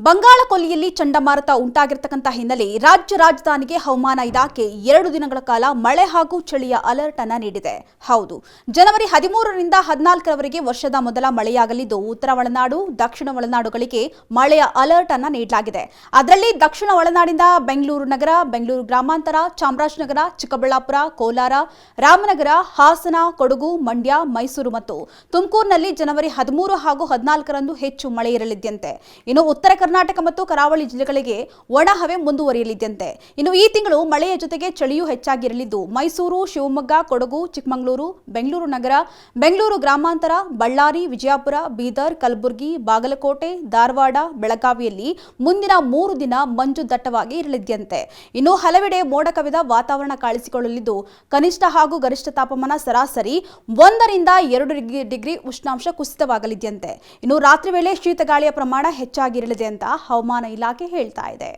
ಬಂಗಾಳ ಕೊಲ್ಲಿಯಲ್ಲಿ ಚಂಡಮಾರುತ ಉಂಟಾಗಿರತಕ್ಕಂತ ಹಿನ್ನೆಲೆ ರಾಜ್ಯ ರಾಜಧಾನಿಗೆ ಹವಾಮಾನ ಇಲಾಖೆ 2 ದಿನಗಳ ಕಾಲ ಮಳೆ ಹಾಗೂ ಚಳಿಯ ಅಲರ್ಟ್ ಅನ್ನು ನೀಡಿದೆ. ಹೌದು, ಜನವರಿ 13ರಿಂದ 14ರವರೆಗೆ ವರ್ಷದ ಮೊದಲ ಮಳೆಯಾಗಲಿದ್ದು ಉತ್ತರ ಒಳನಾಡು, ದಕ್ಷಿಣ ಒಳನಾಡುಗಳಿಗೆ ಮಳೆಯ ಅಲರ್ಟ್ ಅನ್ನು ನೀಡಲಾಗಿದೆ. ಅದರಲ್ಲಿ ದಕ್ಷಿಣ ಒಳನಾಡಿನಿಂದ ಬೆಂಗಳೂರು ನಗರ, ಬೆಂಗಳೂರು ಗ್ರಾಮಾಂತರ, ಚಾಮರಾಜನಗರ, ಚಿಕ್ಕಬಳ್ಳಾಪುರ, ಕೋಲಾರ, ರಾಮನಗರ, ಹಾಸನ, ಕೊಡಗು, ಮಂಡ್ಯ, ಮೈಸೂರು ಮತ್ತು ತುಮಕೂರಿನಲ್ಲಿ ಜನವರಿ 13 ಹಾಗೂ 14ರಂದು ಹೆಚ್ಚು ಮಳೆ ಇರಲಿದ್ದಂತೆ. ಇನ್ನು ಉತ್ತರ ಕರ್ನಾಟಕ ಮತ್ತು ಕರಾವಳಿ ಜಿಲ್ಲೆಗಳಿಗೆ ಒಣಹವೆ ಮುಂದುವರಿಯಲಿದ್ದಂತೆ. ಇನ್ನು ಈ ತಿಂಗಳು ಮಳೆಯ ಜೊತೆಗೆ ಚಳಿಯೂ ಹೆಚ್ಚಾಗಿರಲಿದ್ದು ಮೈಸೂರು, ಶಿವಮೊಗ್ಗ, ಕೊಡಗು, ಚಿಕ್ಕಮಗಳೂರು, ಬೆಂಗಳೂರು ನಗರ, ಬೆಂಗಳೂರು ಗ್ರಾಮಾಂತರ, ಬಳ್ಳಾರಿ, ವಿಜಯಪುರ, ಬೀದರ್, ಕಲಬುರಗಿ, ಬಾಗಲಕೋಟೆ, ಧಾರವಾಡ, ಬೆಳಗಾವಿಯಲ್ಲಿ ಮುಂದಿನ 3 ದಿನ ಮಂಜು ದಟ್ಟವಾಗಿ ಇರಲಿದ್ದಂತೆ. ಇನ್ನು ಹಲವೆಡೆ ಮೋಡ ಕವಿದ ವಾತಾವರಣ ಕಾಣಿಸಿಕೊಳ್ಳಲಿದ್ದು ಕನಿಷ್ಠ ಹಾಗೂ ಗರಿಷ್ಠ ತಾಪಮಾನ ಸರಾಸರಿ 1ರಿಂದ 2 ಡಿಗ್ರಿ ಉಷ್ಣಾಂಶ ಕುಸಿತವಾಗಲಿದ್ದಂತೆ. ಇನ್ನು ರಾತ್ರಿ ವೇಳೆ ಶೀತಗಾಳಿಯ ಪ್ರಮಾಣ ಹೆಚ್ಚಾಗಿರಲಿದೆ ಅಂತ ಹವಾಮಾನ ಇಲಾಖೆ ಹೇಳ್ತಾ ಇದೆ.